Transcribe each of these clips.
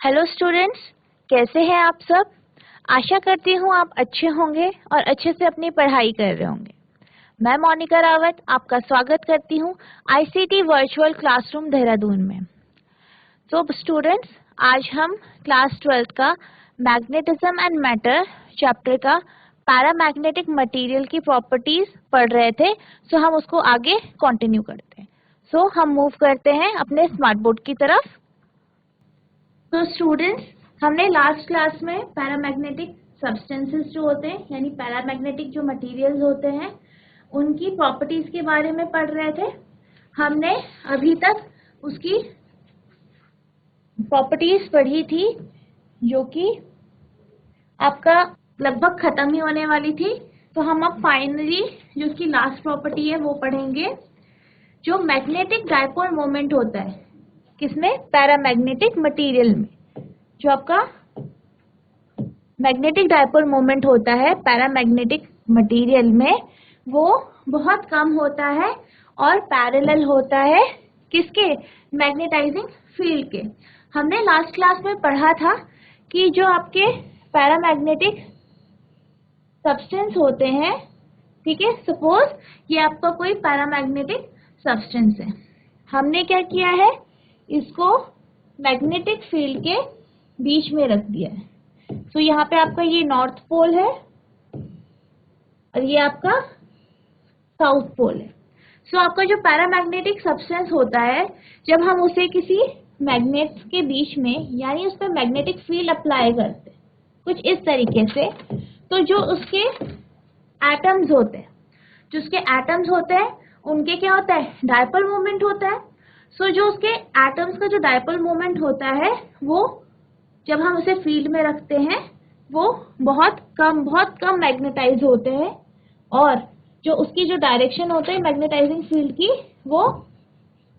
Hello students, कैसे हैं आप सब। आशा करती हूँ आप अच्छे होंगे और अच्छे से अपनी पढ़ाई कर रहे होंगे। मैं मोनिका रावत आपका स्वागत करती हूँ आईसीटी वर्चुअल क्लासरूम देहरादून में। तो स्टूडेंट्स, आज हम क्लास 12 का मैग्नेटिज्म एंड मैटर चैप्टर का पैरामैग्नेटिक मटेरियल की प्रॉपर्टीज पढ़ रहे थे। सो हम उसको आगे कंटिन्यू करते हैं। सो हम मूव करते हैं अपने स्मार्ट बोर्ड की तरफ। तो स्टूडेंट्स, हमने लास्ट क्लास में पैरामैग्नेटिक सब्सटेंसेस जो होते हैं यानी पैरामैग्नेटिक जो मटेरियल्स होते हैं उनकी प्रॉपर्टीज के बारे में पढ़ रहे थे। हमने अभी तक उसकी प्रॉपर्टीज पढ़ी थी जो कि आपका लगभग खत्म ही होने वाली थी। तो हम अब फाइनली जो उसकी लास्ट प्रॉपर्टी है वो पढ़ेंगे, जो मैग्नेटिक डायपोल मोमेंट होता है। किसमें? पैरामैग्नेटिक मटेरियल में। जो आपका मैग्नेटिक डायपोल मोमेंट होता है पैरामैग्नेटिक मटेरियल में, वो बहुत कम होता है और पैरेलल होता है किसके? मैग्नेटाइजिंग फील्ड के। हमने लास्ट क्लास में पढ़ा था कि जो आपके पैरामैग्नेटिक सब्सटेंस होते हैं, ठीक है, सपोज ये आपका कोई पैरामैग्नेटिक सब्सटेंस है, हमने क्या किया है, इसको मैग्नेटिक फील्ड के बीच में रख दिया है। तो यहाँ पे आपका ये नॉर्थ पोल है और ये आपका साउथ पोल है। सो आपका जो पैरामैग्नेटिक सब्सटेंस होता है, जब हम उसे किसी मैग्नेट के बीच में यानी उस पर मैग्नेटिक फील्ड अप्लाई करते हैं कुछ इस तरीके से, तो जो उसके एटम्स होते हैं, उनके क्या होता है? डायपोल मोमेंट होता है। सो जो उसके एटम्स का जो डायपोल मोमेंट होता है वो जब हम उसे फील्ड में रखते हैं वो बहुत कम मैग्नेटाइज होते हैं, और जो उसकी जो डायरेक्शन होता है मैग्नेटाइजिंग फील्ड की, वो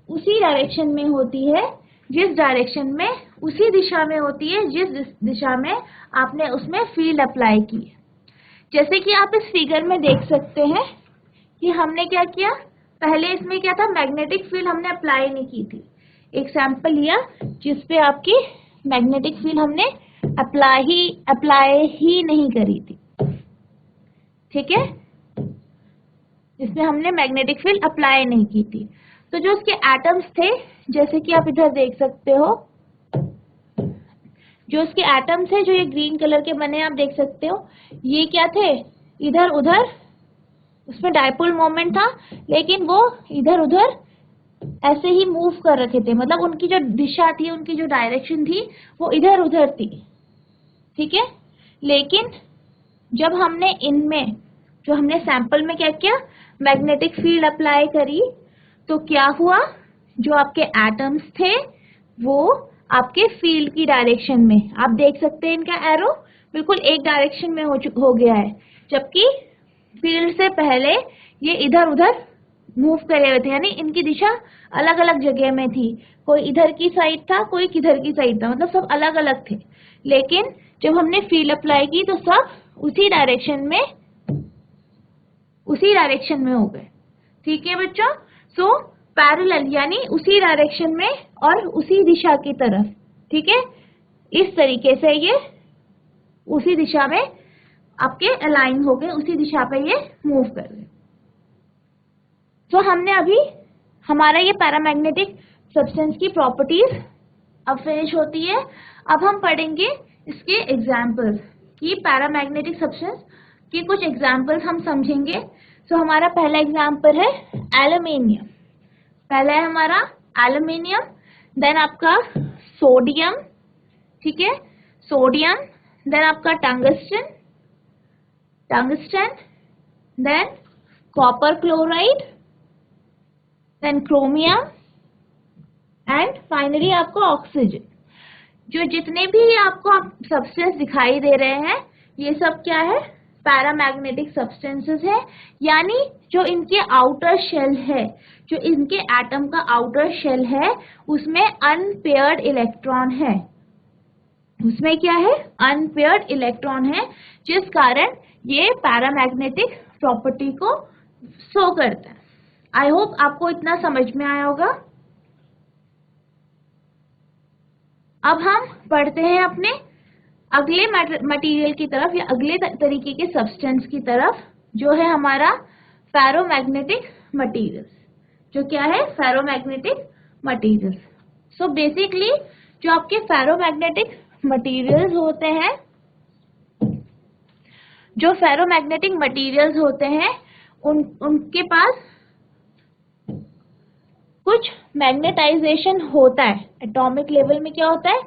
उसी डायरेक्शन में होती है जिस डायरेक्शन में, उसी दिशा में होती है जिस दिशा में आपने उसमें फील्ड अप्लाई की है। जैसे कि आप इस फिगर में देख सकते हैं कि हमने क्या किया, पहले इसमें क्या था, मैग्नेटिक फील्ड हमने अप्लाई नहीं की थी। एक सैंपल लिया जिसपे आपकी मैग्नेटिक फील्ड हमने अप्लाई ही नहीं करी थी, ठीक है, जिसमें हमने मैग्नेटिक फील्ड अप्लाई नहीं की थी। तो जो उसके एटम्स थे, जैसे कि आप इधर देख सकते हो, जो उसके एटम्स है जो ये ग्रीन कलर के बने आप देख सकते हो, ये क्या थे, इधर उधर उसमें डायपोल मोमेंट था, लेकिन वो इधर उधर ऐसे ही मूव कर रखे थे, मतलब उनकी जो दिशा थी, उनकी जो डायरेक्शन थी वो इधर उधर थी, ठीक है। लेकिन जब हमने इनमें, जो हमने सैंपल में क्या किया, मैग्नेटिक फील्ड अप्लाई करी, तो क्या हुआ, जो आपके एटम्स थे वो आपके फील्ड की डायरेक्शन में, आप देख सकते हैं इनका एरो बिल्कुल एक डायरेक्शन में हो गया है, जबकि फील्ड से पहले ये इधर उधर मूव करे हुए थे, यानी इनकी दिशा अलग अलग जगह में थी। कोई इधर की साइड था, कोई किधर की साइड था, मतलब सब अलग अलग थे। लेकिन जब हमने फील्ड अप्लाई की तो सब उसी डायरेक्शन में हो गए, ठीक है बच्चों। सो पैरेलल यानी उसी डायरेक्शन में और उसी दिशा की तरफ, ठीक है, इस तरीके से ये उसी दिशा में आपके अलाइन हो गए, उसी दिशा पे ये मूव कर रहे। तो हमने अभी हमारा ये पैरामैग्नेटिक सब्सटेंस की प्रॉपर्टीज अब फिनिश होती है। अब हम पढ़ेंगे इसके एग्जाम्पल्स, कि पैरामैग्नेटिक सब्सटेंस के कुछ एग्जाम्पल्स हम समझेंगे। तो हमारा पहला एग्जाम्पल है एल्यूमिनियम। पहला है हमारा एल्यूमिनियम, देन आपका सोडियम, ठीक है, सोडियम, देन आपका tungsten, then copper chloride, then chromium, and finally आपको ऑक्सीजन। जो जितने भी आपको सब्सटेंस दिखाई दे रहे हैं ये सब क्या है, पैरामैग्नेटिक सब्सटेंसेस है, यानी जो इनके आउटर शेल है, जो इनके एटम का आउटर शेल है उसमें अनपेयर्ड इलेक्ट्रॉन है, उसमें क्या है, अनपेयर्ड इलेक्ट्रॉन है, जिस कारण ये पैरामैग्नेटिक प्रॉपर्टी को शो करता है। आई होप आपको इतना समझ में आया होगा। अब हम पढ़ते हैं अपने अगले मटेरियल की तरफ या अगले तरीके के सब्सटेंस की तरफ, जो है हमारा फेरोमैग्नेटिक मटेरियल्स। जो क्या है? Ferromagnetic materials. सो बेसिकली जो आपके फेरोमैग्नेटिक मटेरियल्स होते हैं, जो फेरोमैग्नेटिक मटेरियल्स होते हैं उनके पास कुछ मैग्नेटाइजेशन होता है। एटॉमिक लेवल में क्या होता है?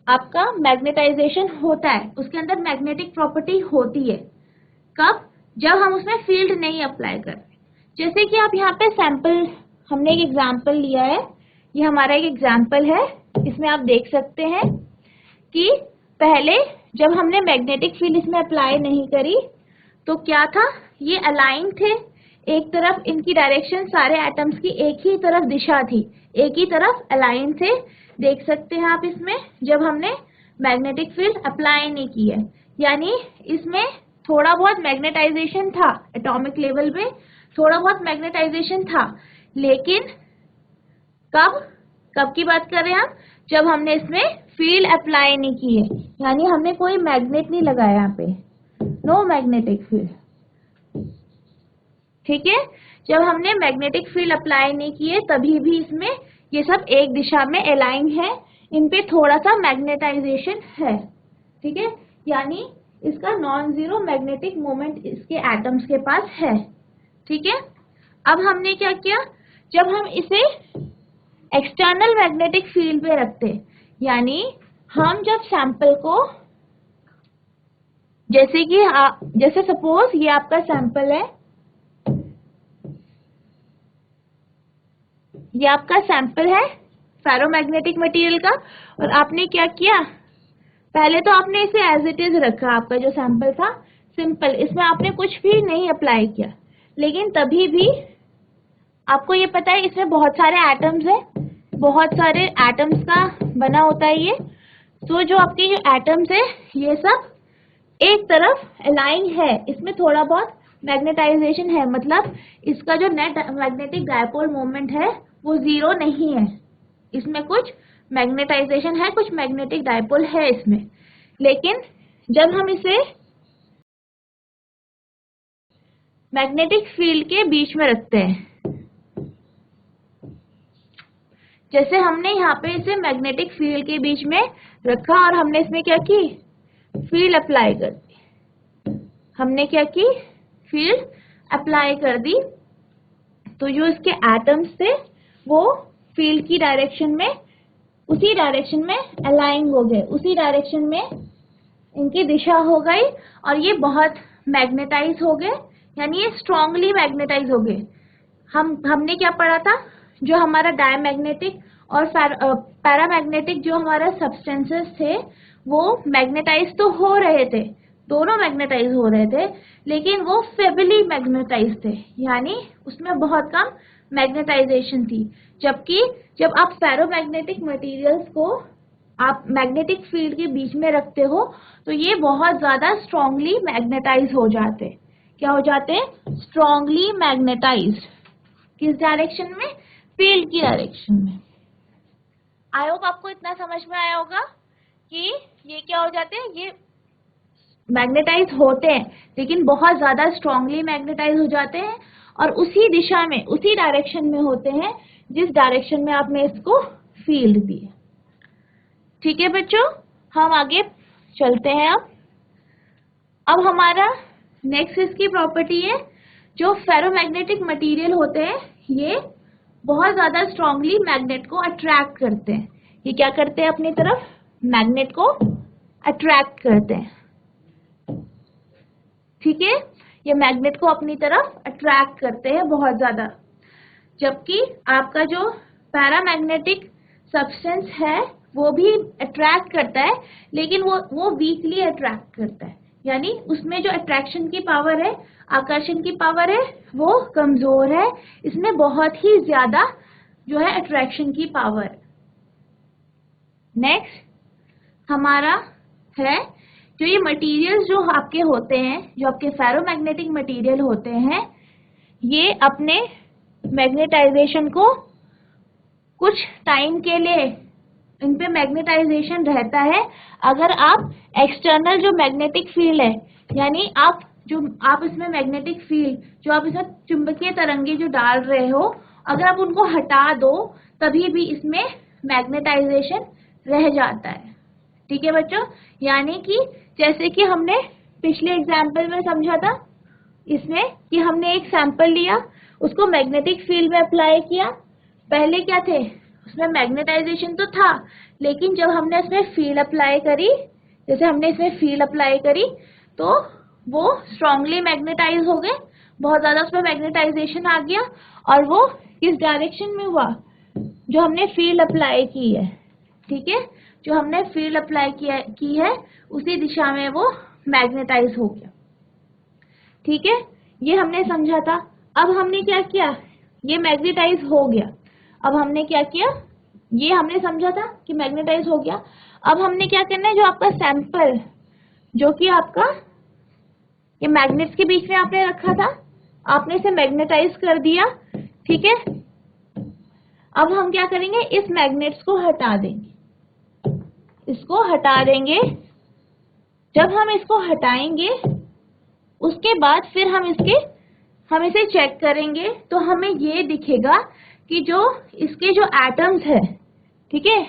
आपका मैग्नेटाइजेशन होता है, उसके अंदर मैग्नेटिक प्रॉपर्टी होती है। कब? जब हम उसमें फील्ड नहीं अप्लाई करते। जैसे कि आप यहाँ पे सैंपल, हमने एक एग्जांपल लिया है, ये हमारा एक एग्जांपल है। इसमें आप देख सकते हैं कि पहले जब हमने मैग्नेटिक फील्ड इसमें अप्लाई नहीं करी तो क्या था? ये अलाइन थे, एक तरफ इनकी डायरेक्शन, सारे एटम्स की एक ही तरफ दिशा थी, एक ही तरफ अलाइन थे। देख सकते हैं आप इसमें, जब हमने मैग्नेटिक फील्ड अप्लाई नहीं की है, यानी इसमें थोड़ा बहुत मैग्नेटाइजेशन था, एटॉमिक लेवल पे थोड़ा बहुत मैग्नेटाइजेशन था, लेकिन कब की बात कर रहे हैं हम? जब हमने इसमें फील्ड अप्लाई नहीं की है, यानी हमने कोई मैग्नेट नहीं लगाया यहाँ पे, नो मैग्नेटिक फील्ड। ठीक है, जब हमने मैग्नेटिक फील्ड अप्लाई नहीं किए तभी भी इसमें ये सब एक दिशा में अलाइन है, इन पे थोड़ा सा मैग्नेटाइजेशन है। ठीक है, यानी इसका नॉन जीरो मैग्नेटिक मोमेंट इसके एटम्स के पास है। ठीक है, अब हमने क्या किया? जब हम इसे एक्सटर्नल मैग्नेटिक फील्ड पे रखते, यानी हम जब सैंपल को, जैसे सपोज ये आपका सैंपल है, ये आपका सैंपल है फेरोमैग्नेटिक मटेरियल का, और आपने क्या किया? पहले तो आपने इसे एज इट इज रखा, आपका जो सैंपल था सिंपल, इसमें आपने कुछ भी नहीं अप्लाई किया, लेकिन तभी भी आपको ये पता है इसमें बहुत सारे एटम्स है, बहुत सारे एटम्स का बना होता है ये। तो जो आपके जो एटम्स है ये सब एक तरफ अलाइन है, इसमें थोड़ा बहुत मैग्नेटाइजेशन है, मतलब इसका जो नेट मैग्नेटिक डायपोल मोमेंट है वो जीरो नहीं है, इसमें कुछ मैग्नेटाइजेशन है, कुछ मैग्नेटिक डायपोल है इसमें। लेकिन जब हम इसे मैग्नेटिक फील्ड के बीच में रखते हैं, जैसे हमने यहाँ पे इसे मैग्नेटिक फील्ड के बीच में रखा और हमने इसमें क्या की? फील्ड अप्लाई कर दी। हमने क्या की? फील्ड अप्लाई कर दी। तो जो इसके एटम्स थे वो फील्ड की डायरेक्शन में, उसी डायरेक्शन में अलाइन हो गए, उसी डायरेक्शन में इनकी दिशा हो गई और ये बहुत मैग्नेटाइज हो गए, यानी ये स्ट्रांगली मैग्नेटाइज हो गए। हमने क्या पढ़ा था? जो हमारा डायमैग्नेटिक और पैरामैग्नेटिक जो हमारा सब्सटेंसेस थे वो मैग्नेटाइज तो हो रहे थे, दोनों मैग्नेटाइज हो रहे थे, लेकिन वो फेबली मैग्नेटाइज थे, यानी उसमें बहुत कम मैग्नेटाइजेशन थी। जबकि जब आप फेरोमैग्नेटिक मटेरियल्स को आप मैग्नेटिक फील्ड के बीच में रखते हो तो ये बहुत ज्यादा स्ट्रांगली मैग्नेटाइज हो जाते। क्या हो जाते हैं? Strongly magnetised. किस डायरेक्शन में? फील्ड की डायरेक्शन में। आई होप आपको इतना समझ में आया होगा कि ये क्या हो जाते हैं, ये मैग्नेटाइज होते हैं लेकिन बहुत ज्यादा स्ट्रांगली मैग्नेटाइज हो जाते हैं और उसी दिशा में, उसी डायरेक्शन में होते हैं जिस डायरेक्शन में आपने इसको फील्ड दी। ठीक है बच्चों, हम आगे चलते हैं। अब हमारा नेक्स्ट इसकी प्रॉपर्टी है, जो फेरोमैग्नेटिक मटेरियल होते हैं ये बहुत ज्यादा स्ट्रांगली मैग्नेट को अट्रैक्ट करते हैं। ये क्या करते हैं? अपनी तरफ मैग्नेट को अट्रैक्ट करते हैं। ठीक है, ये मैग्नेट को अपनी तरफ अट्रैक्ट करते हैं बहुत ज्यादा, जबकि आपका जो पैरामैग्नेटिक सब्सटेंस है वो भी अट्रैक्ट करता है, लेकिन वो वीकली अट्रैक्ट करता है, यानी उसमें जो अट्रैक्शन की पावर है, आकर्षण की पावर है, वो कमजोर है। इसमें बहुत ही ज्यादा जो है अट्रैक्शन की पावर। नेक्स्ट हमारा है, जो ये मटेरियल्स जो आपके होते हैं, जो आपके फेरोमैग्नेटिक मटेरियल होते हैं, ये अपने मैग्नेटाइजेशन को कुछ टाइम के लिए इन पे मैग्नेटाइजेशन रहता है अगर आप एक्सटर्नल जो मैग्नेटिक फील्ड है, यानी आप इसमें मैग्नेटिक फील्ड जो आप इसमें चुंबकीय तरंगे जो डाल रहे हो, अगर आप उनको हटा दो तभी भी इसमें मैग्नेटाइजेशन रह जाता है। ठीक है बच्चों, यानी कि जैसे कि हमने पिछले एग्जाम्पल में समझा था इसमें कि हमने एक सैंपल लिया, उसको मैग्नेटिक फील्ड में अप्लाई किया। पहले क्या थे, उसमें मैग्नेटाइजेशन तो था, लेकिन जब हमने इसमें फील्ड अप्लाई करी, जैसे हमने इसमें फील्ड अप्लाई करी तो वो स्ट्रांगली मैग्नेटाइज हो गए, बहुत ज्यादा उसमें मैग्नेटाइजेशन आ गया, और वो किस डायरेक्शन में हुआ, जो हमने फील्ड अप्लाई की है। ठीक है, जो हमने फील्ड अप्लाई की है उसी दिशा में वो मैग्नेटाइज हो गया। ठीक है, ये हमने समझा था। अब हमने क्या किया, ये मैग्नेटाइज हो गया। अब हमने क्या किया, ये हमने समझा था कि मैग्नेटाइज हो गया। अब हमने क्या करना है, जो आपका सैंपल जो कि आपका ये मैग्नेट्स के बीच में आपने रखा था, आपने इसे मैग्नेटाइज कर दिया। ठीक है, अब हम क्या करेंगे, इस मैग्नेट्स को हटा देंगे, इसको हटा देंगे। जब हम इसको हटाएंगे उसके बाद फिर हम इसे चेक करेंगे तो हमें ये दिखेगा कि जो इसके जो एटम्स है, ठीक है,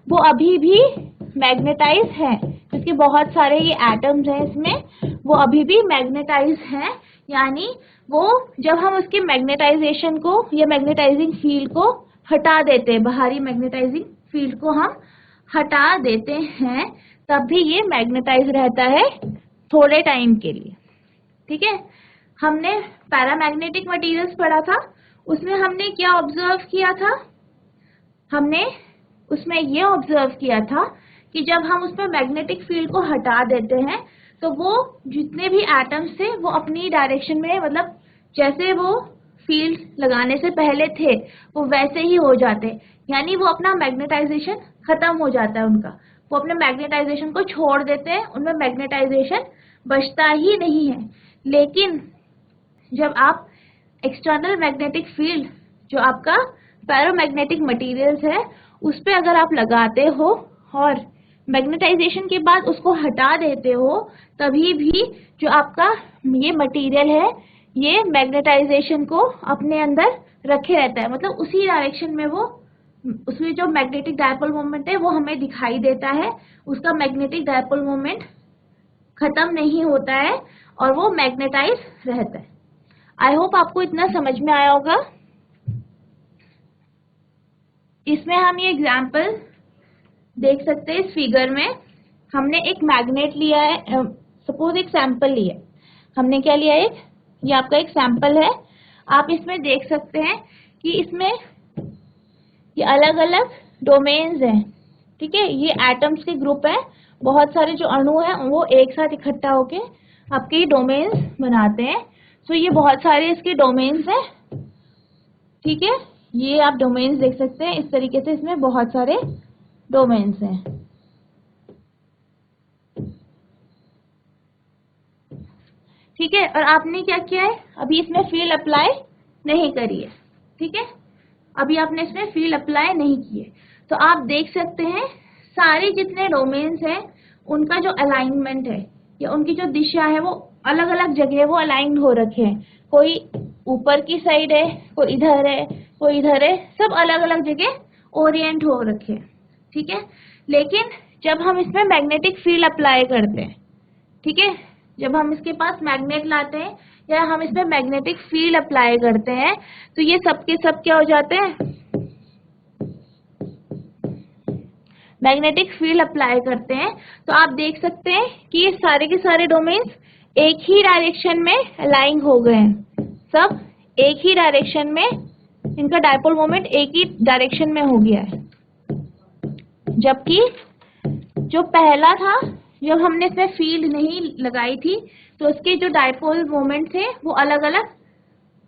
वो अभी भी मैग्नेटाइज हैं। इसके बहुत सारे ये एटम्स हैं इसमें, वो अभी भी मैग्नेटाइज हैं। यानी वो जब हम उसके मैग्नेटाइजेशन को या मैग्नेटाइजिंग फील्ड को हटा देते हैं, बाहरी मैग्नेटाइजिंग फील्ड को हम हटा देते हैं, तब भी ये मैग्नेटाइज रहता है थोड़े टाइम के लिए। ठीक है, हमने पैरामैग्नेटिक मटेरियल्स पढ़ा था, उसमें हमने क्या ऑब्जर्व किया था, हमने उसमें ये ऑब्जर्व किया था कि जब हम उसमें मैग्नेटिक फील्ड को हटा देते हैं तो वो जितने भी एटम्स थे वो अपनी डायरेक्शन में, मतलब जैसे वो फील्ड लगाने से पहले थे वो वैसे ही हो जाते, यानी वो अपना मैग्नेटाइजेशन खत्म हो जाता है उनका, वो अपने मैग्नेटाइजेशन को छोड़ देते हैं, उनमें मैग्नेटाइजेशन बचता ही नहीं है। लेकिन जब आप एक्सटर्नल मैग्नेटिक फील्ड जो आपका पैरामैग्नेटिक मटेरियल्स है उस पे अगर आप लगाते हो और मैग्नेटाइजेशन के बाद उसको हटा देते हो, तभी भी जो आपका ये मटेरियल है ये मैग्नेटाइजेशन को अपने अंदर रखे रहता है, मतलब उसी डायरेक्शन में वो, उसमें जो मैग्नेटिक डायपोल मोमेंट है वो हमें दिखाई देता है, उसका मैग्नेटिक डायपोल मोमेंट खत्म नहीं होता है और वो मैग्नेटाइज रहता है। आई होप आपको इतना समझ में आया होगा। इसमें हम ये एग्जाम्पल देख सकते हैं, इस फिगर में हमने एक मैग्नेट लिया है, सपोज एक सैंपल लिया, हमने क्या लिया, एक ये आपका एक सैंपल है। आप इसमें देख सकते हैं कि इसमें ये अलग अलग डोमेन्स हैं। ठीक है, ये एटम्स के ग्रुप है, बहुत सारे जो अणु हैं वो एक साथ इकट्ठा होके आपके ये डोमेन्स बनाते हैं। तो ये बहुत सारे इसके डोमेन्स हैं। ठीक है, ये आप डोमेन्स देख सकते हैं, इस तरीके से इसमें बहुत सारे डोमेन्स हैं। ठीक है, और आपने क्या किया है, अभी इसमें फील्ड अप्लाई नहीं करी है। ठीक है, अभी आपने इसमें फील्ड अप्लाई नहीं किए, तो आप देख सकते हैं सारे जितने डोमेन्स हैं उनका जो अलाइनमेंट है या उनकी जो दिशा है वो अलग अलग जगह वो अलाइन हो रखे हैं। कोई ऊपर की साइड है, कोई इधर है, कोई इधर है, सब अलग अलग जगह ओरिएंट हो रखे हैं। ठीक है, लेकिन जब हम इसमें मैग्नेटिक फील्ड अप्लाई करते हैं, ठीक है, जब हम इसके पास मैग्नेट लाते हैं या हम इसमें मैग्नेटिक फील्ड अप्लाई करते हैं तो ये सब के सब क्या हो जाते हैं, मैग्नेटिक फील्ड अप्लाई करते हैं। तो आप देख सकते हैं कि ये सारे के सारे डोमेन्स एक ही डायरेक्शन में अलाइन हो गए हैं, सब एक ही डायरेक्शन में, इनका डायपोल मोमेंट एक ही डायरेक्शन में हो गया है। जबकि जो पहला था, जब हमने इसमें फील्ड नहीं लगाई थी तो उसके जो डायपोल मोमेंट थे वो अलग अलग,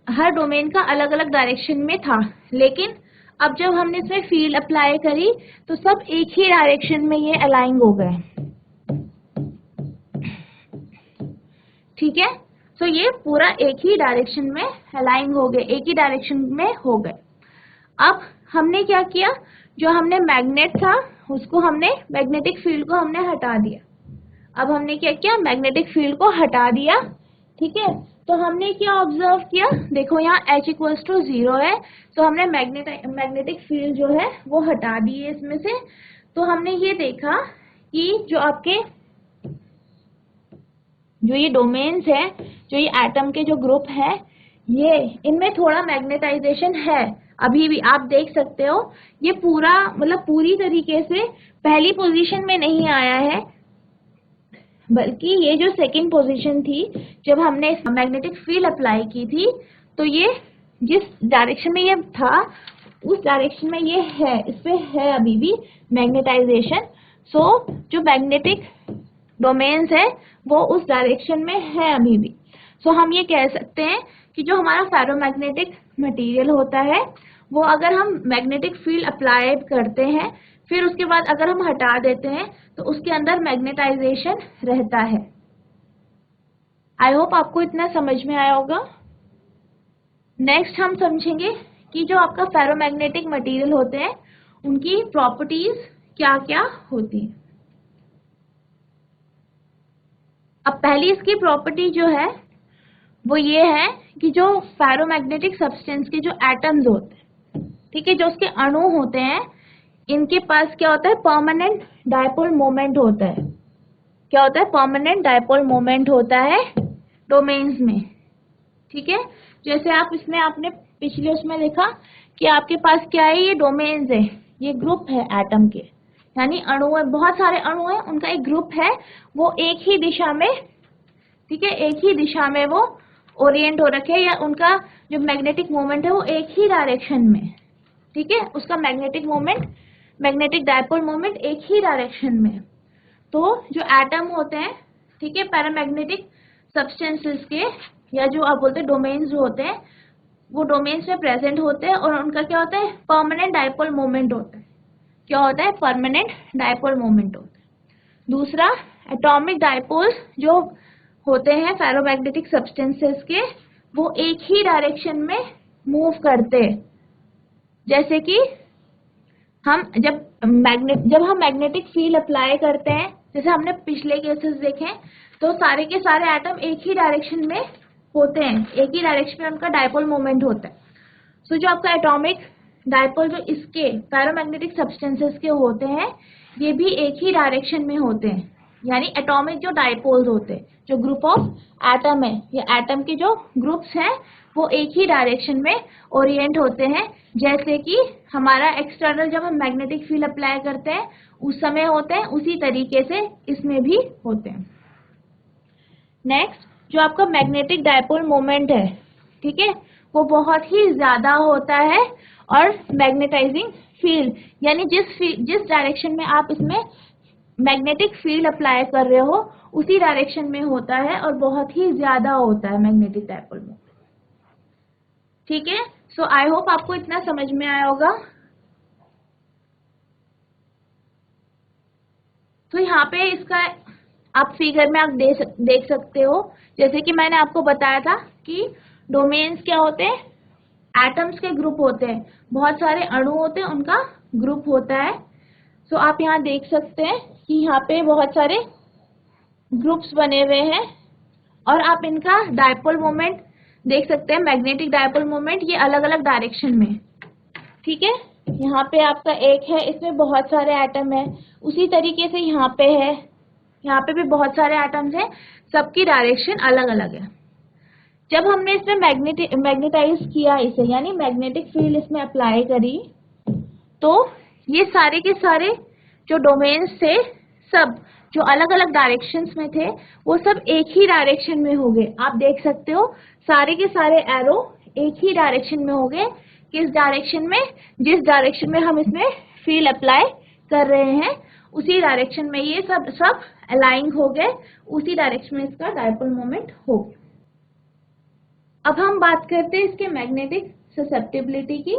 हर डोमेन का अलग अलग डायरेक्शन में था। लेकिन अब जब हमने इसमें फील्ड अप्लाई करी तो सब एक ही डायरेक्शन में ये अलाइन हो गए। ठीक है, तो ये पूरा एक ही डायरेक्शन में अलाइन हो गए, एक ही डायरेक्शन में हो गए। अब हमने क्या किया, जो हमने मैग्नेट था उसको हमने मैग्नेटिक फील्ड को हमने हटा दिया। अब हमने क्या किया, मैग्नेटिक फील्ड को हटा दिया। ठीक है, तो हमने क्या ऑब्जर्व किया, देखो यहाँ H इक्वल्स टू 0 है, तो हमने मैग्नेटिक फील्ड जो है वो हटा दी है इसमें से। तो हमने ये देखा कि जो आपके जो ये डोमेन्स है, जो ये एटम के जो ग्रुप है, ये इनमें थोड़ा मैग्नेटाइजेशन है अभी भी। आप देख सकते हो ये पूरा मतलब पूरी तरीके से पहली पोजीशन में नहीं आया है, बल्कि ये जो सेकंड पोजीशन थी जब हमने मैग्नेटिक फील्ड अप्लाई की थी, तो ये जिस डायरेक्शन में ये था उस डायरेक्शन में ये है, इस पे है अभी भी मैग्नेटाइजेशन। सो जो मैग्नेटिक डोमेन्स है वो उस डायरेक्शन में है अभी भी। सो हम ये कह सकते हैं कि जो हमारा फेरोमैग्नेटिक मटेरियल होता है वो अगर हम मैग्नेटिक फील्ड अप्लाई करते हैं फिर उसके बाद अगर हम हटा देते हैं तो उसके अंदर मैग्नेटाइजेशन रहता है। आई होप आपको इतना समझ में आया होगा। नेक्स्ट हम समझेंगे कि जो आपका फेरोमैग्नेटिक मटेरियल होते हैं उनकी प्रॉपर्टीज क्या क्या होती हैं। अब पहली इसकी प्रॉपर्टी जो है वो ये है कि जो फेरोमैग्नेटिक सब्सटेंस के जो एटम्स होते हैं, ठीक है, जो उसके अणु होते हैं, इनके पास क्या होता है, परमानेंट डायपोल मोमेंट होता है। क्या होता है, परमानेंट डायपोल मोमेंट होता है डोमेन्स में। ठीक है, जैसे आप इसमें आपने पिछले उसमें देखा कि आपके पास क्या है, ये डोमेन्स है, ये ग्रुप है एटम के, यानी अणु है, बहुत सारे अणु है, उनका एक ग्रुप है, वो एक ही दिशा में, ठीक है, एक ही दिशा में वो ओरिएंट हो रखे, या उनका जो मैग्नेटिक मोमेंट है वो एक ही डायरेक्शन में, ठीक है, उसका magnetic moment, magnetic dipole moment एक ही डायरेक्शन में। तो जो एटम होते हैं, ठीक है, पैरामैग्नेटिक सब्सटेंसेस के, या जो आप बोलते हैं डोमेन्स जो होते हैं, वो डोमेन्स में प्रेजेंट होते हैं और उनका क्या होता है, परमानेंट डायपोल मोमेंट होता है। क्या होता है, परमानेंट डायपोल मोमेंट होता है। दूसरा, एटॉमिक डायपोल्स जो होते हैं फेरोमैग्नेटिक सब्सटेंसेस के, वो एक ही डायरेक्शन में मूव करते हैं। जैसे कि हम जब हम मैग्नेटिक फील्ड अप्लाई करते हैं, जैसे हमने पिछले केसेस देखे, तो सारे के सारे एटम एक ही डायरेक्शन में होते हैं, एक ही डायरेक्शन में उनका डायपोल मोमेंट होता है। सो जो आपका एटॉमिक डायपोल जो इसके पैरामैग्नेटिक सब्सटेंसेस के होते हैं, ये भी एक ही डायरेक्शन में होते हैं। यानी एटॉमिक जो डायपोल्स होते हैं, जो ग्रुप ऑफ एटम है, या एटम के जो ग्रुप्स हैं, वो एक ही डायरेक्शन में ओरिएंट होते हैं। जैसे कि हमारा एक्सटर्नल जब हम मैग्नेटिक फील्ड अप्लाई करते हैं उस समय होते हैं, उसी तरीके से इसमें भी होते हैं। नेक्स्ट, जो आपका मैग्नेटिक डायपोल मोमेंट है, ठीक है, वो बहुत ही ज्यादा होता है, और मैग्नेटाइजिंग फील्ड, यानी जिस डायरेक्शन में आप इसमें मैग्नेटिक फील्ड अप्लाई कर रहे हो उसी डायरेक्शन में होता है, और बहुत ही ज्यादा होता है मैग्नेटिक डायपोल मोमेंट। ठीक है, सो आई होप आपको इतना समझ में आया होगा। तो यहाँ पे इसका आप फिगर में आप देख सकते हो, जैसे कि मैंने आपको बताया था कि डोमेन्स क्या होते हैं, एटम्स के ग्रुप होते हैं, बहुत सारे अणु होते हैं, उनका ग्रुप होता है। सो आप यहाँ देख सकते हैं कि यहाँ पे बहुत सारे ग्रुप्स बने हुए हैं, और आप इनका डायपोल मोमेंट देख सकते हैं, मैग्नेटिक डायपोल मोमेंट, ये अलग अलग डायरेक्शन में। ठीक है, यहाँ पे आपका एक है, इसमें बहुत सारे एटम है, उसी तरीके से यहाँ पे है, यहाँ पे भी बहुत सारे एटम्स हैं, सबकी डायरेक्शन अलग अलग है। जब हमने इसमें मैग्नेटाइज किया इसे, यानी मैग्नेटिक फील्ड इसमें अप्लाई करी, तो ये सारे के सारे जो डोमेन्स थे, सब जो अलग अलग डायरेक्शंस में थे, वो सब एक ही डायरेक्शन में हो गए। आप देख सकते हो सारे के सारे एरो एक ही डायरेक्शन में हो गए। किस डायरेक्शन में, जिस डायरेक्शन में हम इसमें फील्ड अप्लाई कर रहे हैं उसी डायरेक्शन में ये सब अलाइन हो गए, उसी डायरेक्शन में इसका डायपोल मोमेंट हो गया। अब हम बात करते हैं इसके मैग्नेटिक ससेप्टिबिलिटी की।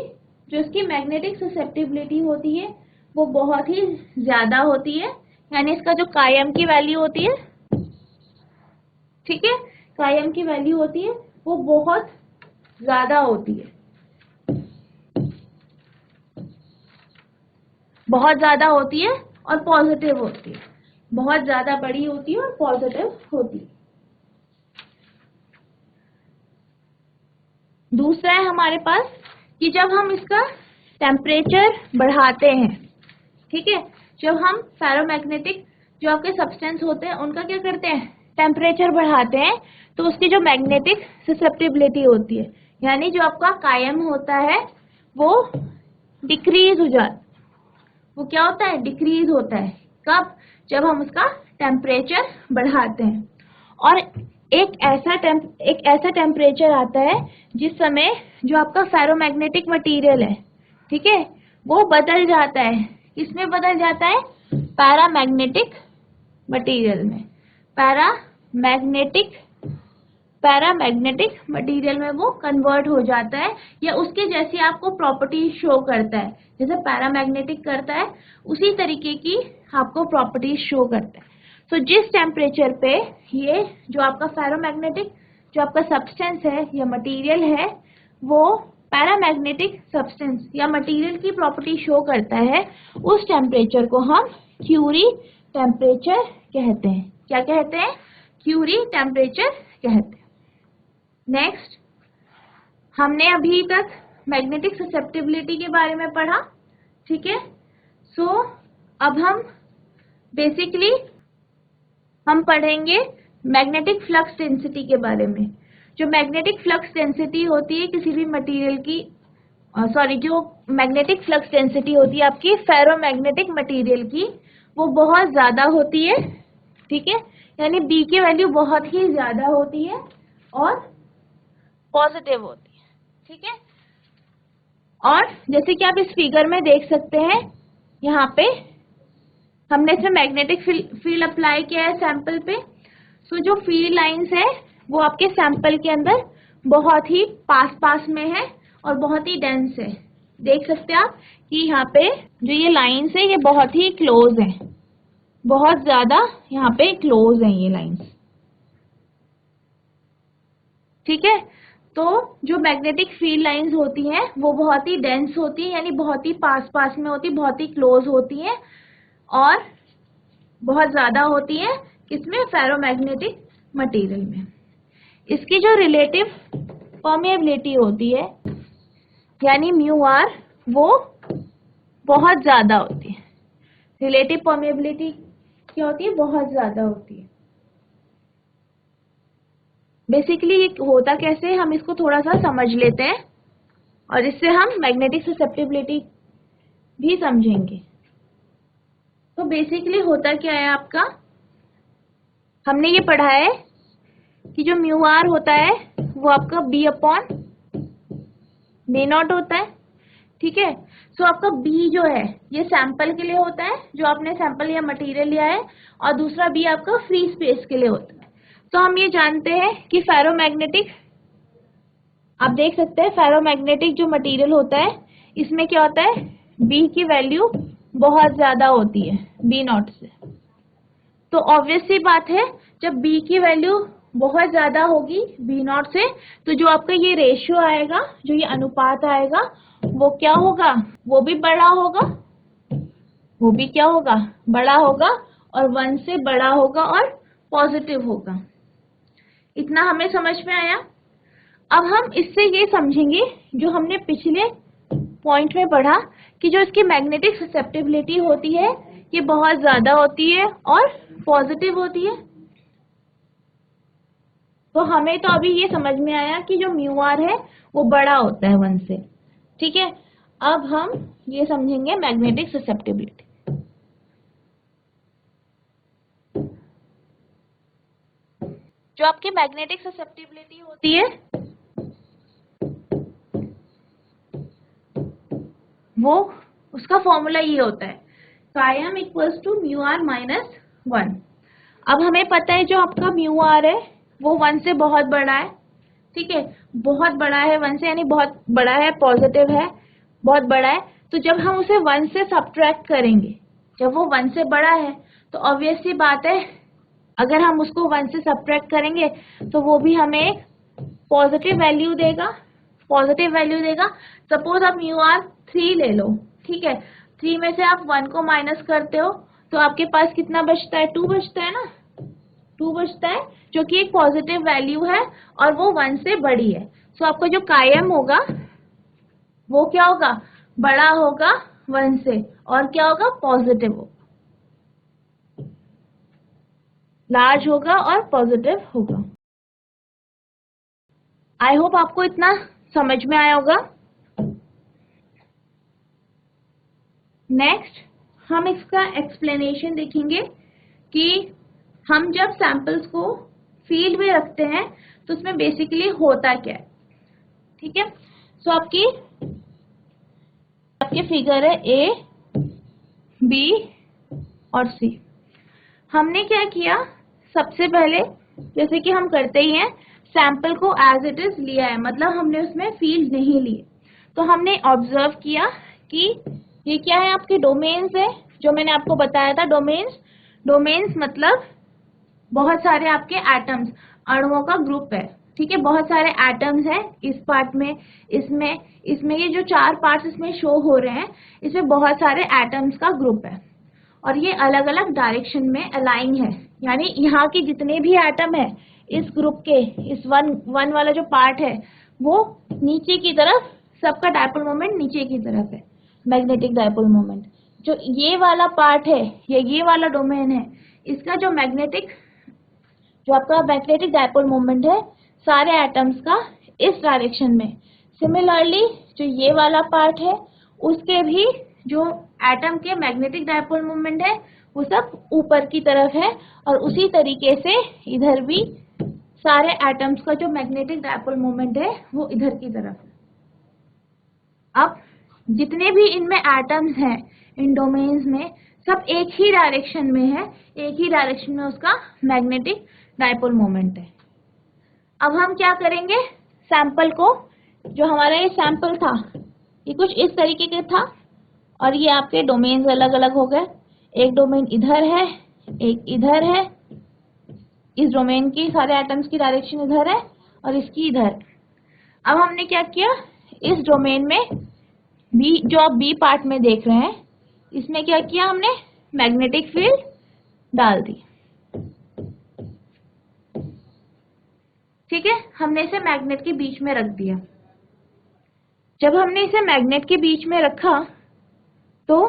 जो इसकी मैग्नेटिक ससेप्टिबिलिटी होती है वो बहुत ही ज्यादा होती है, यानी इसका जो कायम की वैल्यू होती है, ठीक है, कायम की वैल्यू होती है वो बहुत ज्यादा होती है। बहुत ज्यादा होती है और पॉजिटिव होती है, बहुत ज्यादा बड़ी होती है और पॉजिटिव होती है। दूसरा है हमारे पास कि जब हम इसका टेम्परेचर बढ़ाते हैं, ठीक है, जब हम फेरोमैग्नेटिक जो आपके सब्सटेंस होते हैं उनका क्या करते हैं, टेम्परेचर बढ़ाते हैं, तो उसकी जो मैग्नेटिक ससेप्टिबिलिटी होती है, यानी जो आपका कायम होता है वो डिक्रीज हो जाता, वो क्या होता है, डिक्रीज होता है। कब, जब हम उसका टेम्परेचर बढ़ाते हैं। और एक ऐसा टेम्परेचर आता है जिस समय जो आपका फेरोमैग्नेटिक मटेरियल है, ठीक है, वो बदल जाता है। किसमें बदल जाता है, पैरामैग्नेटिक मटेरियल में। पैरामैग्नेटिक मटेरियल में वो कन्वर्ट हो जाता है, या उसके जैसी आपको प्रॉपर्टी शो करता है, जैसे पैरामैग्नेटिक करता है उसी तरीके की आपको प्रॉपर्टी शो करता है। तो जिस टेम्परेचर पे ये जो आपका फेरोमैग्नेटिक जो आपका सब्सटेंस है या मटेरियल है वो पैरामैग्नेटिक सब्सटेंस या मटेरियल की प्रॉपर्टी शो करता है, उस टेम्परेचर को हम क्यूरी टेम्परेचर कहते हैं। क्या कहते हैं, क्यूरी टेम्परेचर कहते हैं। नेक्स्ट, हमने अभी तक मैग्नेटिक ससेप्टिबिलिटी के बारे में पढ़ा, ठीक है। सो अब हम बेसिकली हम पढ़ेंगे मैग्नेटिक फ्लक्स डेंसिटी के बारे में। जो मैग्नेटिक फ्लक्स डेंसिटी होती है किसी भी मटेरियल की, जो मैग्नेटिक फ्लक्स डेंसिटी होती है आपकी फेरोमैग्नेटिक मटेरियल की, वो बहुत ज्यादा होती है, ठीक है, यानी बी की वैल्यू बहुत ही ज्यादा होती है और पॉजिटिव होती है, ठीक है। और जैसे कि आप इस फिगर में देख सकते हैं, यहाँ पे हमने इसमें मैग्नेटिक फील्ड अप्लाई किया है सैंपल पे। सो जो फील्ड लाइंस है वो आपके सैंपल के अंदर बहुत ही पास में है और बहुत ही डेंस है। देख सकते हैं आप कि यहाँ पे जो ये लाइंस है ये बहुत ही क्लोज है, बहुत ज्यादा यहाँ पे क्लोज है ये लाइंस, ठीक है। तो जो मैग्नेटिक फील्ड लाइंस होती हैं वो बहुत ही डेंस होती है, यानी बहुत ही पास में होती, बहुत ही क्लोज होती है और बहुत ज्यादा होती है किसमें, फेरोमैग्नेटिक मटेरियल में। इसकी जो रिलेटिव परमेबिलिटी होती है यानी म्यू आर, वो बहुत ज्यादा होती है। रिलेटिव परमेबिलिटी क्या होती है, बहुत ज्यादा होती है। बेसिकली ये होता कैसे, हम इसको थोड़ा सा समझ लेते हैं और इससे हम मैग्नेटिक ससेप्टिबिलिटी भी समझेंगे। तो बेसिकली होता क्या है आपका, हमने ये पढ़ा है कि जो म्यू आर होता है वो आपका बी अपॉन बी नॉट होता है, ठीक है। सो आपका बी जो है ये सैंपल के लिए होता है, जो आपने सैंपल या मटेरियल लिया है, और दूसरा बी आपका फ्री स्पेस के लिए होता है। तो हम ये जानते हैं कि फेरोमैग्नेटिक, आप देख सकते हैं फेरोमैग्नेटिक जो मटेरियल होता है इसमें क्या होता है, बी की वैल्यू बहुत ज्यादा होती है बी नॉट से। तो ऑब्वियस सी बात है, जब बी की वैल्यू बहुत ज्यादा होगी बी नॉट से, तो जो आपका ये रेशियो आएगा, जो ये अनुपात आएगा, वो क्या होगा, वो भी बड़ा होगा, वो भी क्या होगा, बड़ा होगा, और 1 से बड़ा होगा और पॉजिटिव होगा। इतना हमें समझ में आया। अब हम इससे ये समझेंगे जो हमने पिछले पॉइंट में पढ़ा कि जो इसकी मैग्नेटिक ससेप्टिबिलिटी होती है ये बहुत ज्यादा होती है और पॉजिटिव होती है। तो हमें तो अभी ये समझ में आया कि जो म्यू आर है वो बड़ा होता है 1 से, ठीक है। अब हम ये समझेंगे मैग्नेटिक ससेप्टिबिलिटी। जो आपकी मैग्नेटिक ससेप्टिबिलिटी होती है वो, उसका फॉर्मूला ये होता है कायम equals to mu R minus 1। अब हमें पता है जो आपका म्यू आर है वो 1 से बहुत बड़ा है, ठीक है, बहुत बड़ा है 1 से, यानी बहुत बड़ा है, पॉजिटिव है, बहुत बड़ा है। तो जब हम उसे 1 से सब्ट्रैक्ट करेंगे, जब वो 1 से बड़ा है, तो ऑब्वियस सी बात है अगर हम उसको 1 से सब्ट्रैक्ट करेंगे तो वो भी हमें एक पॉजिटिव वैल्यू देगा, पॉजिटिव वैल्यू देगा। सपोज आप म्यू आर 3 ले लो, ठीक है, 3 में से आप 1 को माइनस करते हो तो आपके पास कितना बचता है? 2 बचता है ना, 2 बचता है, जो कि एक पॉजिटिव वैल्यू है और वो 1 से बड़ी है। सो आपका जो कायम होगा वो क्या होगा? बड़ा होगा 1 से, और क्या होगा? पॉजिटिव होगा, लार्ज होगा और पॉजिटिव होगा। आई होप आपको इतना समझ में आया होगा। नेक्स्ट हम इसका एक्सप्लेनेशन देखेंगे कि हम जब सैंपल्स को फील्ड में रखते हैं तो उसमें बेसिकली होता क्या है। ठीक है, सो आपके फिगर है ए, बी और सी। हमने क्या किया? सबसे पहले जैसे कि हम करते ही हैं, सैंपल को एज इट इज लिया है, मतलब हमने उसमें फील्ड नहीं लिए। तो हमने ऑब्जर्व किया कि ये क्या है? आपके डोमेन्स है, जो मैंने आपको बताया था। डोमेन्स मतलब बहुत सारे आपके एटम्स, अणुओं का ग्रुप है। ठीक है, बहुत सारे एटम्स हैं इस पार्ट में, इसमें ये जो 4 पार्ट्स इसमें शो हो रहे हैं, इसमें बहुत सारे एटम्स का ग्रुप है और ये अलग अलग डायरेक्शन में अलाइन है। यानी यहाँ के जितने भी एटम है इस ग्रुप के, इस वन वाला जो पार्ट है वो नीचे की तरफ, सबका डायपोल मोमेंट नीचे की तरफ है, मैग्नेटिक डायपोल मोमेंट। जो ये वाला पार्ट है या ये वाला डोमेन है, इसका जो आपका मैग्नेटिक डायपोल मोमेंट है सारे एटम्स का इस डायरेक्शन में। सिमिलरली जो ये वाला पार्ट है उसके भी जो एटम के मैग्नेटिक डायपोल मोमेंट है वो सब ऊपर की तरफ है, और उसी तरीके से इधर भी सारे एटम्स का जो मैग्नेटिक डायपोल मोमेंट है वो इधर की तरफ है। अब जितने भी इनमें एटम्स हैं इन डोमेन्स में, सब एक ही डायरेक्शन में है, एक ही डायरेक्शन में उसका मैग्नेटिक डायपोल मोमेंट है। अब हम क्या करेंगे? सैंपल को, जो हमारा ये सैंपल था ये कुछ इस तरीके का था और ये आपके डोमेन्स अलग अलग हो गए। एक डोमेन इधर है, एक इधर है, इस डोमेन की सारे एटम्स की डायरेक्शन इधर है और इसकी इधर। अब हमने क्या किया? इस डोमेन में बी, जो आप बी पार्ट में देख रहे हैं, इसमें क्या किया? हमने मैग्नेटिक फील्ड डाल दी। ठीक है, हमने इसे मैग्नेट के बीच में रख दिया। जब हमने इसे मैग्नेट के बीच में रखा तो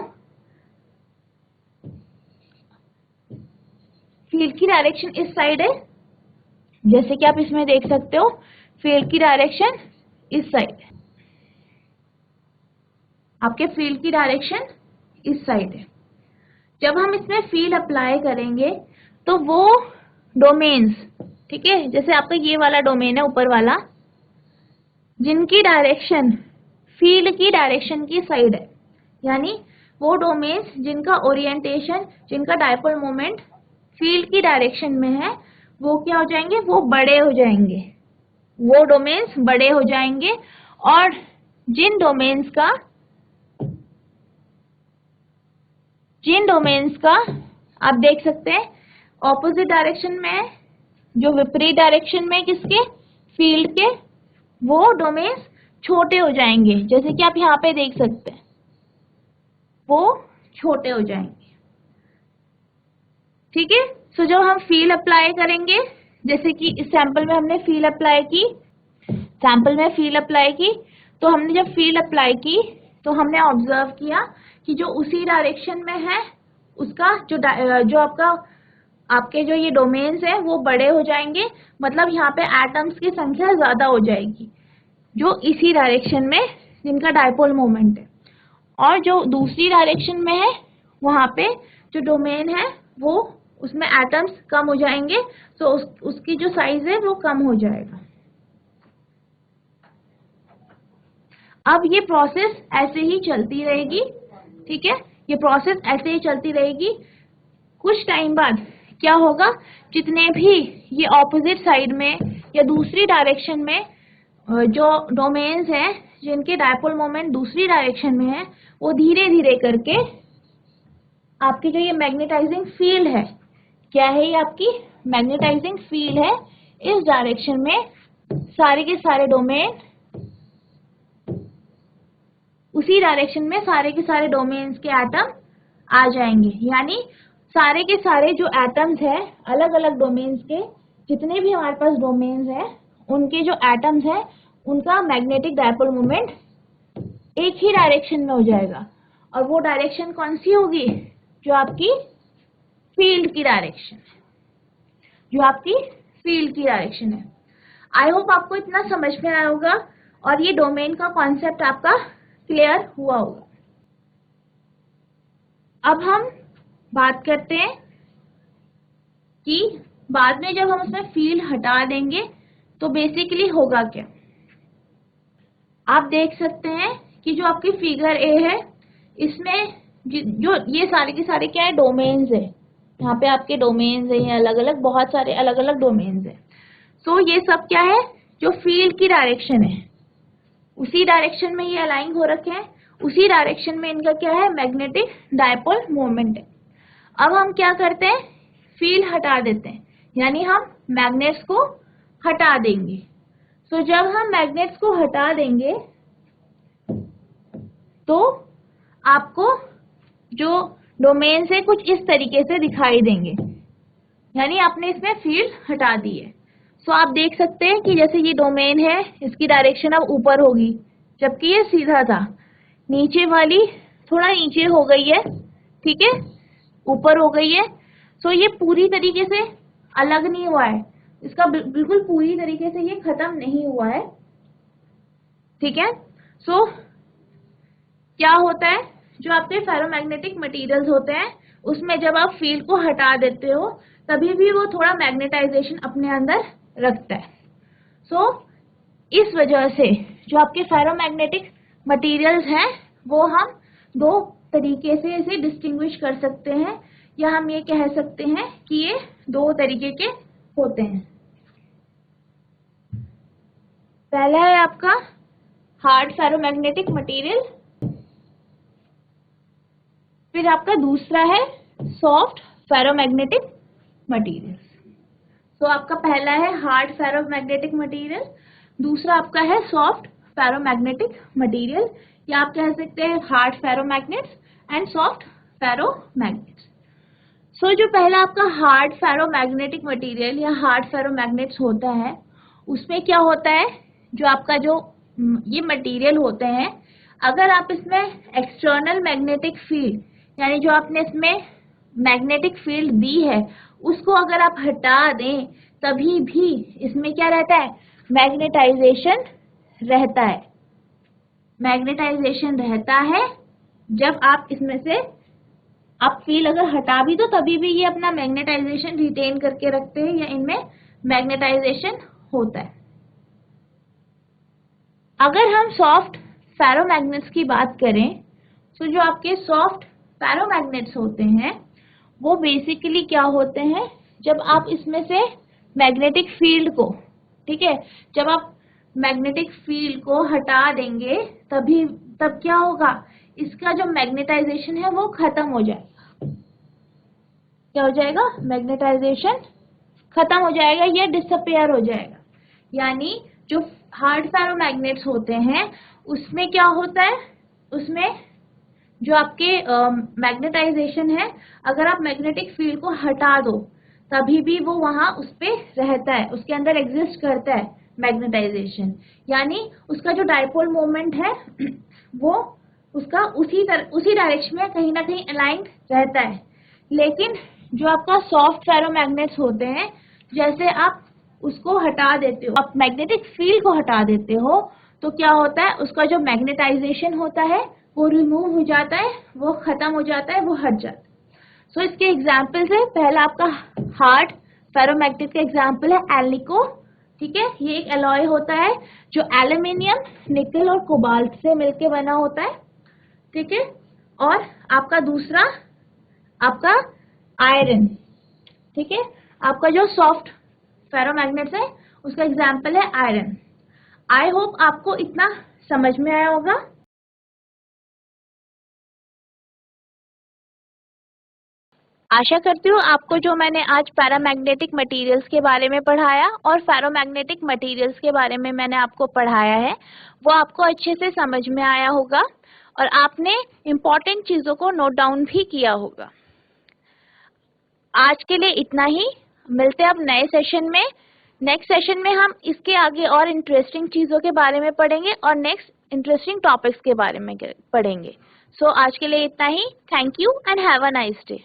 फील्ड की डायरेक्शन इस साइड है, जैसे कि आप इसमें देख सकते हो, फील्ड की डायरेक्शन इस साइड है, आपके फील्ड की डायरेक्शन इस साइड है। जब हम इसमें फील्ड अप्लाई करेंगे तो वो डोमेन्स, ठीक है, जैसे आपका ये वाला डोमेन है ऊपर वाला, जिनकी डायरेक्शन फील्ड की डायरेक्शन की साइड है, यानी वो डोमेन्स जिनका ओरिएंटेशन, जिनका डायपोल मोमेंट फील्ड की डायरेक्शन में है, वो क्या हो जाएंगे? वो बड़े हो जाएंगे, वो डोमेन्स बड़े हो जाएंगे। और जिन डोमेन्स का आप देख सकते हैं ऑपोजिट डायरेक्शन में है, जो विपरीत डायरेक्शन में किसके? फील्ड के, वो डोमेन्स छोटे हो जाएंगे, जैसे कि आप यहाँ पे देख सकते हैं, वो छोटे हो जाएंगे। ठीक है, सो जब हम फील्ड अप्लाई करेंगे, जैसे कि इस सैंपल में हमने फील्ड अप्लाई की, तो हमने जब फील्ड अप्लाई की तो हमने ऑब्जर्व किया कि जो उसी डायरेक्शन में है उसका जो आपके जो ये डोमेन्स है वो बड़े हो जाएंगे, मतलब यहाँ पे एटम्स की संख्या ज्यादा हो जाएगी जो इसी डायरेक्शन में जिनका डायपोल मोमेंट है। और जो दूसरी डायरेक्शन में है वहां पे जो डोमेन है वो, उसमें एटम्स कम हो जाएंगे, तो उसकी जो साइज है वो कम हो जाएगा। अब ये प्रोसेस ऐसे ही चलती रहेगी। ठीक है, ये प्रोसेस ऐसे ही चलती रहेगी। कुछ टाइम बाद क्या होगा? जितने भी ये ऑपोजिट साइड में या दूसरी डायरेक्शन में जो डोमेन्स हैं जिनके डायपोल मोमेंट दूसरी डायरेक्शन में है, वो धीरे धीरे करके आपकी जो ये मैग्नेटाइजिंग फील्ड है, क्या है? ये आपकी मैग्नेटाइजिंग फील्ड है, इस डायरेक्शन में सारे के सारे डोमेन उसी डायरेक्शन में सारे के सारे डोमेन्स के एटम आ जाएंगे। यानी सारे के सारे जो एटम्स है अलग अलग डोमेन्स के, जितने भी हमारे पास डोमेन्स है उनके जो एटम्स है उनका मैग्नेटिक डायपोल मोमेंट एक ही डायरेक्शन में हो जाएगा। और वो डायरेक्शन कौन सी होगी? जो आपकी फील्ड की डायरेक्शन है, जो आपकी फील्ड की डायरेक्शन है। आई होप आपको इतना समझ में आया होगा और ये डोमेन का कॉन्सेप्ट आपका क्लियर हुआ होगा। अब हम बात करते हैं कि बाद में जब हम उसमें फील्ड हटा देंगे तो बेसिकली होगा क्या। आप देख सकते हैं कि जो आपकी फिगर ए है इसमें जो ये सारे के सारे क्या है? डोमेन्स है। यहाँ पे आपके डोमेन्स है, अलग अलग बहुत सारे अलग अलग डोमेन्स है। सो ये सब क्या है? जो फील्ड की डायरेक्शन है उसी डायरेक्शन में ये अलाइन हो रखे हैं, उसी डायरेक्शन में इनका क्या है? मैग्नेटिक डायपोल मोमेंट है। अब हम क्या करते हैं? फील्ड हटा देते हैं, यानी हम मैग्नेट्स को हटा देंगे। तो जब हम मैग्नेट्स को हटा देंगे तो आपको जो डोमेन से कुछ इस तरीके से दिखाई देंगे, यानी आपने इसमें फील्ड हटा दी है। सो आप देख सकते हैं कि जैसे ये डोमेन है इसकी डायरेक्शन अब ऊपर होगी, जबकि ये सीधा था। नीचे वाली थोड़ा नीचे हो गई है, ठीक है, ऊपर हो गई है। सो ये पूरी तरीके से अलग नहीं हुआ है, इसका बिल्कुल पूरी तरीके से ये खत्म नहीं हुआ है, ठीक है। सो क्या होता है? जो आपके फेरोमैग्नेटिक मटेरियल्स होते हैं उसमें जब आप फील्ड को हटा देते हो तभी भी वो थोड़ा मैग्नेटाइजेशन अपने अंदर रखता है। सो इस वजह से जो आपके फेरोमैग्नेटिक मटेरियल्स हैं वो हम दो तरीके से इसे डिस्टिंग्विश कर सकते हैं, या हम ये कह सकते हैं कि ये दो तरीके के होते हैं। पहला है आपका हार्ड फेरोमैग्नेटिक मटेरियल, फिर आपका दूसरा है सॉफ्ट फेरोमैग्नेटिक मटेरियल। तो आपका पहला है हार्ड फेरोमैग्नेटिक मटेरियल, दूसरा आपका है सॉफ्ट फेरोमैग्नेटिक मटेरियल, या आप कह सकते हैं हार्ड फेरोमैग्नेट्स एंड सॉफ्ट फेरोमैग्नेट्स। सो जो पहला आपका हार्ड फेरोमैग्नेटिक मटेरियल या हार्ड फेरोमैग्नेट्स होता है उसमें क्या होता है? जो आपका जो ये मटेरियल होते हैं, अगर आप इसमें एक्सटर्नल मैग्नेटिक फील्ड यानी जो आपने इसमें मैग्नेटिक फील्ड दी है उसको अगर आप हटा दें तभी भी इसमें क्या रहता है? मैग्नेटाइजेशन रहता है। मैग्नेटाइजेशन रहता है जब आप इसमें से आप फील्ड अगर हटा भी दो तभी भी ये अपना मैग्नेटाइजेशन रिटेन करके रखते हैं, या इनमें मैग्नेटाइजेशन होता है। अगर हम सॉफ्ट फेरोमैग्नेट्स की बात करें तो जो आपके सॉफ्ट फेरोमैग्नेट्स होते हैं वो बेसिकली क्या होते हैं? जब आप इसमें से मैग्नेटिक फील्ड को, ठीक है, जब आप मैग्नेटिक फील्ड को हटा देंगे तब क्या होगा? इसका जो मैग्नेटाइजेशन है वो खत्म हो जाएगा। क्या हो जाएगा? मैग्नेटाइजेशन खत्म हो जाएगा या डिसअपियर हो जाएगा। यानी जो हार्ड फेरोमैग्नेट्स होते हैं उसमें क्या होता है? उसमें जो आपके मैग्नेटाइजेशन है, अगर आप मैग्नेटिक फील्ड को हटा दो तभी भी वो वहां उस पे रहता है, उसके अंदर एग्जिस्ट करता है मैग्नेटाइजेशन। यानी उसका जो डायपोल मोमेंट है वो उसका उसी डायरेक्शन में कहीं ना कहीं अलाइंड रहता है। लेकिन जो आपका सॉफ्ट फेरोमैग्नेट्स होते हैं, जैसे आप उसको हटा देते हो, आप मैग्नेटिक फील्ड को हटा देते हो तो क्या होता है? उसका जो मैग्नेटाइजेशन होता है वो रिमूव हो जाता है, वो खत्म हो जाता है, वो हट जाता है। सो इसके एग्जाम्पल्स है, पहला आपका हार्ड फेरोमैग्नेट का एग्जाम्पल है एल्निको, ठीक है। ये एक एलॉय होता है जो एल्यूमिनियम, निकल और कोबाल्ट से मिलके बना होता है, ठीक है। और आपका दूसरा आपका आयरन, ठीक है। आपका जो सॉफ्ट फेरोमैग्नेट्स है उसका एग्जाम्पल है आयरन। आई होप आपको इतना समझ में आया होगा। आशा करती हूँ आपको जो मैंने आज पैरामैग्नेटिक मटेरियल्स के बारे में पढ़ाया और फेरोमैग्नेटिक मटेरियल्स के बारे में मैंने आपको पढ़ाया है वो आपको अच्छे से समझ में आया होगा। और आपने इम्पोर्टेंट चीजों को नोट डाउन भी किया होगा। आज के लिए इतना ही, मिलते हैं अब नए सेशन में। नेक्स्ट सेशन में हम इसके आगे और इंटरेस्टिंग चीजों के बारे में पढ़ेंगे और नेक्स्ट इंटरेस्टिंग टॉपिक्स के बारे में पढ़ेंगे। सो आज के लिए इतना ही। Thank you and have a nice day.